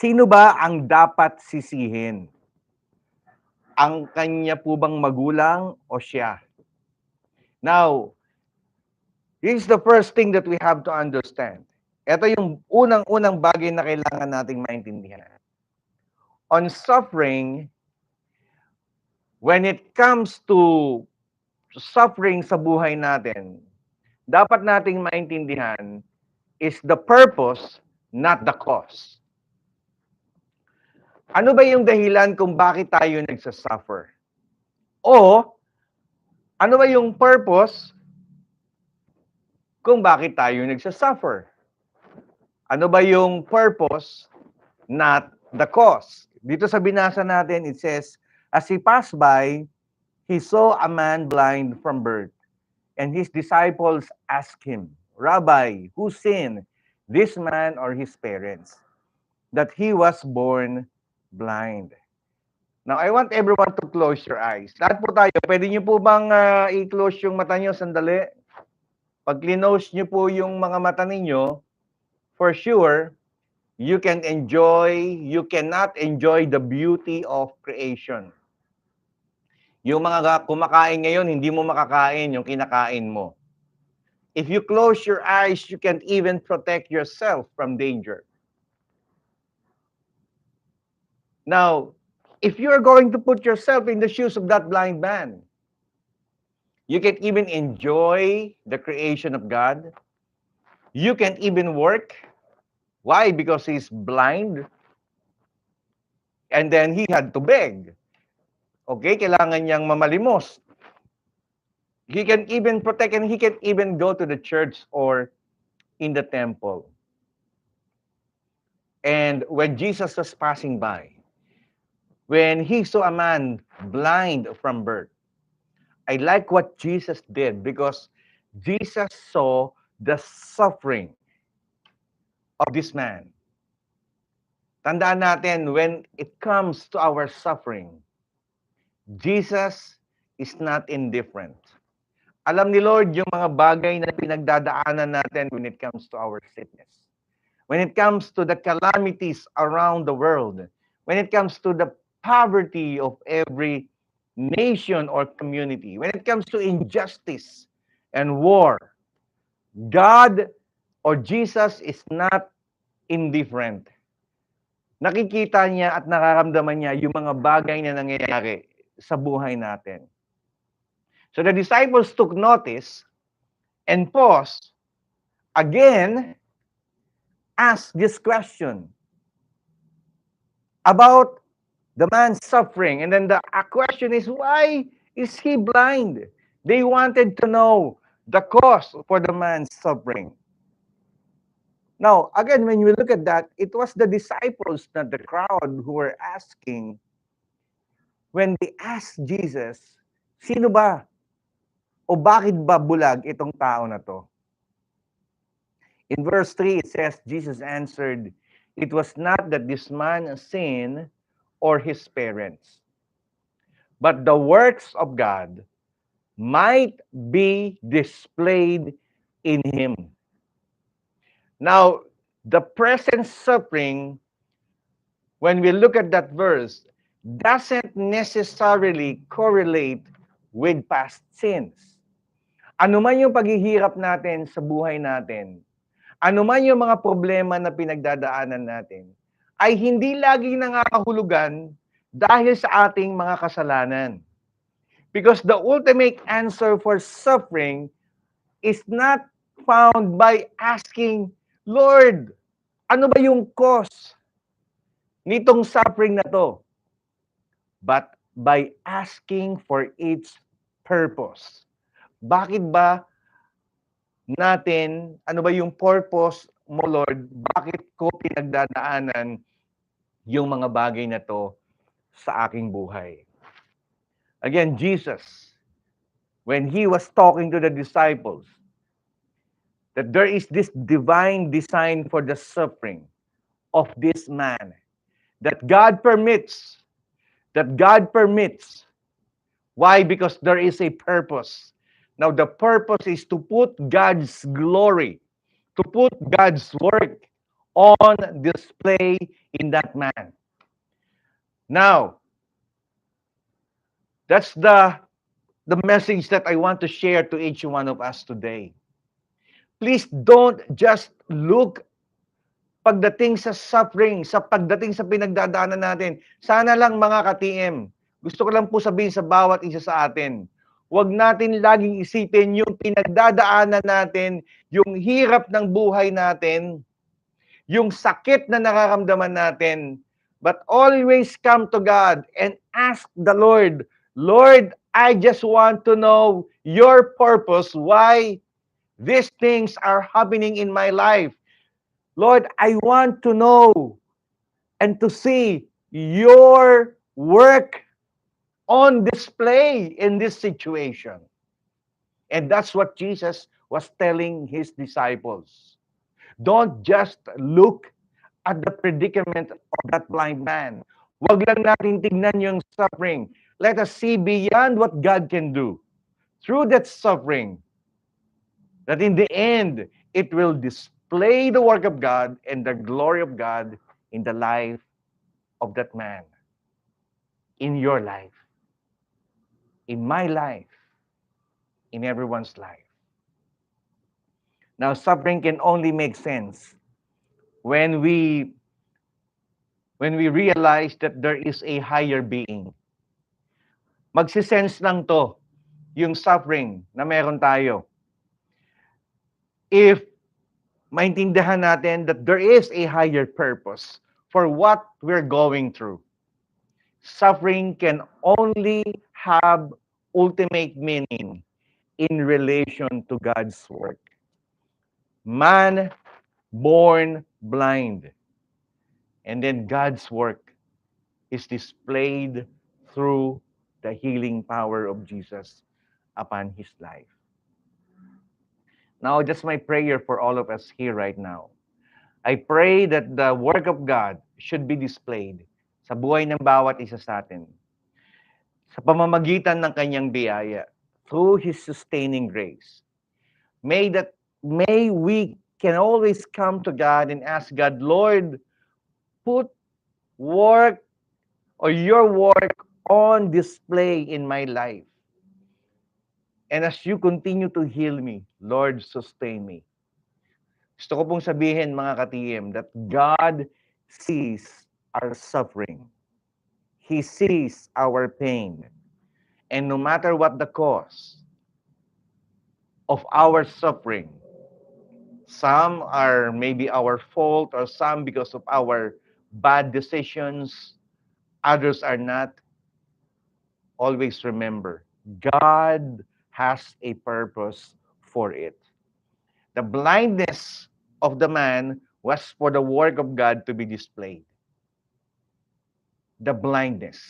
Sino ba ang dapat sisihin? Ang kanya po bang magulang o siya? Now, this is the first thing that we have to understand. Ito yung unang-unang bagay na kailangan nating maintindihan. On suffering, when it comes to suffering sa buhay natin, dapat nating maintindihan is the purpose, not the cause. Ano ba yung dahilan kung bakit tayo nagsasuffer? O, ano ba yung purpose kung bakit tayo nagsasuffer? Ano ba yung purpose, not the cause? Dito sa binasa natin, it says, as he passed by, he saw a man blind from birth, and his disciples asked him, Rabbi, who sinned, this man or his parents, that he was born blind? Now, I want everyone to close your eyes. Lahat po tayo, pwede niyo po bang i-close yung mata niyo sandali? Pag close niyo po yung mga mata ninyo, for sure, you cannot enjoy the beauty of creation. Yung mga kumakain ngayon, hindi mo makakain yung kinakain mo. If you close your eyes, you can't even protect yourself from danger. Now, if you're going to put yourself in the shoes of that blind man, you can't even enjoy the creation of God. You can't even work. Why? Because he's blind. And then he had to beg. Okay, kailangan niyang mamalimos. He can even protect and he can even go to the church or in the temple. And when Jesus was passing by, when he saw a man blind from birth, I like what Jesus did because Jesus saw the suffering of this man. Tandaan natin, when it comes to our suffering, Jesus is not indifferent. Alam ni Lord yung mga bagay na pinagdadaanan natin when it comes to our sickness. When it comes to the calamities around the world. When it comes to the poverty of every nation or community. When it comes to injustice and war. God or Jesus is not indifferent. Nakikita niya at nararamdaman niya yung mga bagay na nangyayari sa buhay natin. So the disciples took notice and paused, again, asked this question about the man's suffering. And then the question is, why is he blind? They wanted to know the cause for the man's suffering. Now, again, when we look at that, it was the disciples, not the crowd, who were asking, when they asked Jesus, sino ba? O bakit ba bulag itong tao na to? In verse 3, it says, Jesus answered, it was not that this man sinned or his parents, but the works of God might be displayed in him. Now, the present suffering, when we look at that verse, doesn't necessarily correlate with past sins. Ano man yung paghihirap natin sa buhay natin, ano man yung mga problema na pinagdadaanan natin, ay hindi laging nangakahulugan dahil sa ating mga kasalanan. Because the ultimate answer for suffering is not found by asking, Lord, ano ba yung cause nitong suffering na to? But by asking for its purpose. Bakit ba natin, ano ba yung purpose mo, Lord? Bakit ko pinagdadaanan yung mga bagay na to sa aking buhay? Again, Jesus, when he was talking to the disciples, that there is this divine design for the suffering of this man, that God permits. Why? Because there is a purpose. Now, the purpose is to put God's glory, to put God's work on display in that man. Now, that's the message that I want to share to each one of us today. Please don't just look pagdating sa suffering, sa pagdating sa pinagdadaanan natin. Sana lang mga ka-TM, gusto ko lang po sabihin sa bawat isa sa atin, huwag natin laging isipin yung pinagdadaanan natin, yung hirap ng buhay natin, yung sakit na nararamdaman natin, but always come to God and ask the Lord, Lord, I just want to know your purpose, why these things are happening in my life. Lord, I want to know and to see your work on display in this situation. And that's what Jesus was telling his disciples. Don't just look at the predicament of that blind man. Huwag lang natin tignan yung suffering. Let us see beyond what God can do through that suffering, that in the end, it will display the work of God and the glory of God in the life of that man, in your life, in my life, in everyone's life. Now, suffering can only make sense when we realize that there is a higher being. Magsisense lang to, yung suffering na meron tayo. If maintindihan natin that there is a higher purpose for what we're going through. Suffering can only have ultimate meaning in relation to God's work. Man born blind, and then God's work is displayed through the healing power of Jesus upon his life. Now, just my prayer for all of us here right now. I pray that the work of God should be displayed sa buhay ng bawat isa sa atin sa pamamagitan ng kanyang biyaya through his sustaining grace. May we can always come to God and ask God, Lord, put work or your work on display in my life. And as you continue to heal me, Lord, sustain me. Gusto ko pong sabihin, mga ka-TM, that God sees our suffering. He sees our pain. And no matter what the cause of our suffering, some are maybe our fault or some because of our bad decisions, others are not. Always remember, God has a purpose for it. The blindness of the man was for the work of God to be displayed. The blindness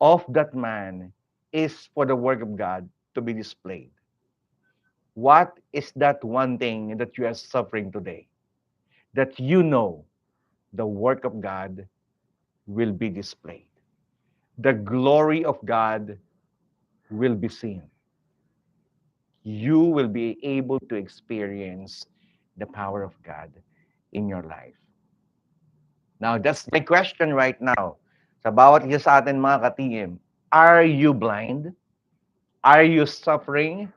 of that man is for the work of God to be displayed. What is that one thing that you are suffering today? That you know the work of God will be displayed. The glory of God will be seen. You will be able to experience the power of God in your life. Now, that's my question right now. Sa bawat isa sa atin mga ka-TM, are you blind? Are you suffering?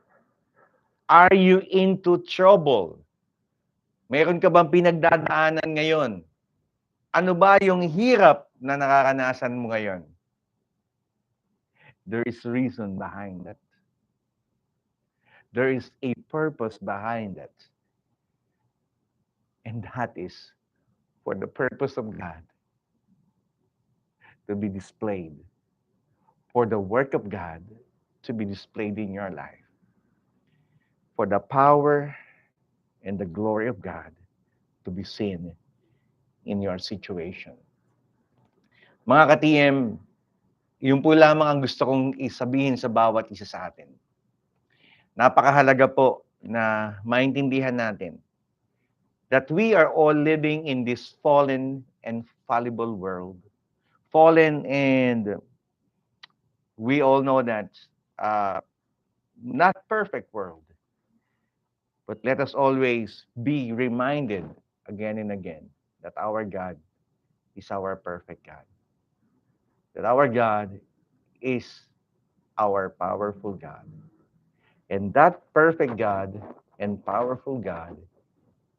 Are you into trouble? Meron ka bang pinagdadaanan ngayon? Ano ba yung hirap na nakakanasan mo ngayon? There is reason behind that. There is a purpose behind that. And that is for the purpose of God to be displayed. For the work of God to be displayed in your life. For the power and the glory of God to be seen in your situation. Mga ka-TM, yun po lamang ang gusto kong isabihin sa bawat isa sa atin. Napakahalaga po na maintindihan natin that we are all living in this fallen and fallible world. Fallen, and we all know that not perfect world. But let us always be reminded again and again that our God is our perfect God. That our God is our powerful God. And that perfect God and powerful God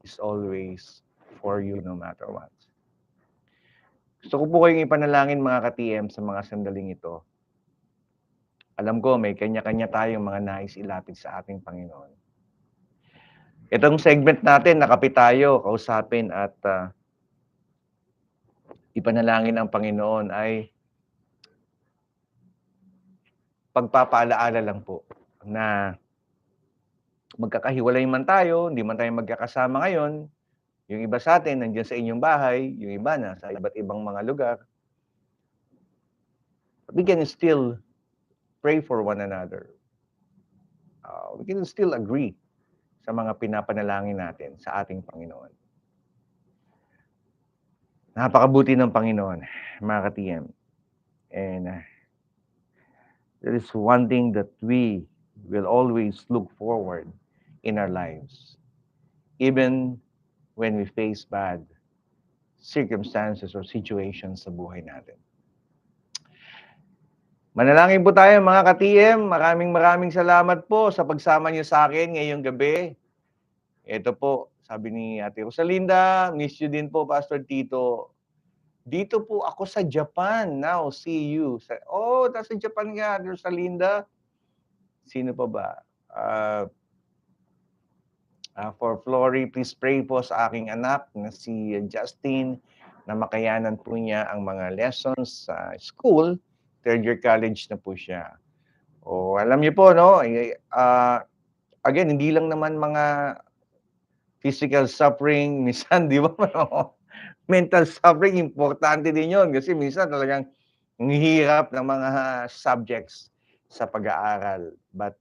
is always for you no matter what. Gusto ko po kayong ipanalangin mga ka-TM sa mga sandaling ito. Alam ko may kanya-kanya tayong mga nais ilapit sa ating Panginoon. Itong segment natin, NAKIKITA Tayo, Kausapin at ipanalangin ang Panginoon ay pagpapaalaala lang po na magkakahiwalay man tayo, hindi man tayo magkakasama ngayon, yung iba sa atin nandiyan sa inyong bahay, yung iba na sa iba't ibang mga lugar. But we can still pray for one another. We can still agree sa mga pinapanalangin natin sa ating Panginoon. Napakabuti ng Panginoon, mga ka-TM. And there is one thing that we will always look forward in our lives, even when we face bad circumstances or situations sa buhay natin. Manalangin po tayo mga ka-TM. Maraming salamat po sa pagsama niyo sa akin ngayong gabi. Ito po, sabi ni Ate Rosalinda, miss you din po, Pastor Tito. Dito po ako sa Japan. Now, see you. Nasa Japan nga, Ate Rosalinda. Sino pa ba? For Flory, please pray po sa aking anak na si Justin na makayanan po niya ang mga lessons sa school. Third year college na po siya. Alam niyo po, no? Again, hindi lang naman mga physical suffering, minsan, di ba? Mental suffering, importante din yun. Kasi minsan talagang hirap ng mga subjects sa pag-aaral. But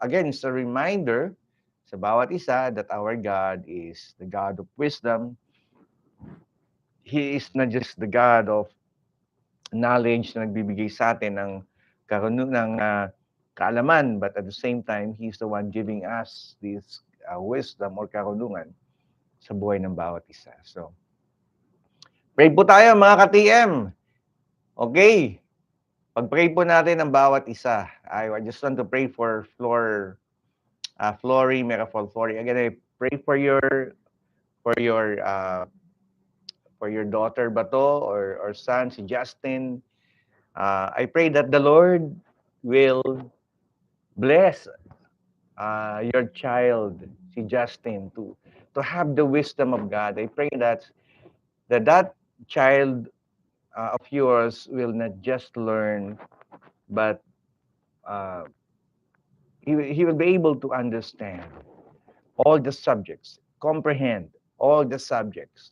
again, it's a reminder sa bawat isa that our God is the God of wisdom. He is not just the God of knowledge na nagbibigay sa atin ng kaalaman, but at the same time, He's the one giving us this wisdom or karunungan sa buhay ng bawat isa. So, pray po tayo mga ka-TM. Okay? Pag-pray po natin ang bawat isa. I just want to pray for Flory, Mirafol Flory. Again, I pray for your daughter ba to or son, si Justin. I pray that the Lord will bless your child, si Justin, to have the wisdom of God. I pray that child of yours will not just learn, but he will be able to understand all the subjects, comprehend all the subjects,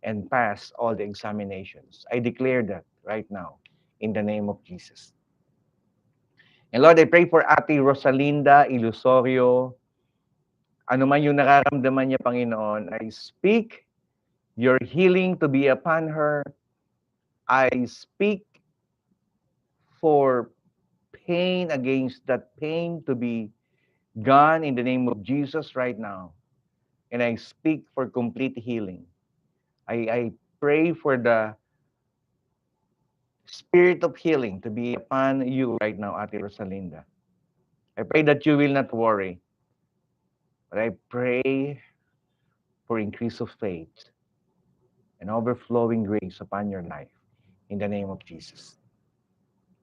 and pass all the examinations. I declare that right now in the name of Jesus. And Lord, I pray for Ate Rosalinda Ilusorio. Ano man yung nararamdaman niya, Panginoon, I speak your healing to be upon her. I speak for pain, against that pain to be gone in the name of Jesus right now. And I speak for complete healing. I pray for the spirit of healing to be upon you right now, Ate Rosalinda. I pray that you will not worry, but I pray for increase of faith and overflowing grace upon your life in the name of Jesus.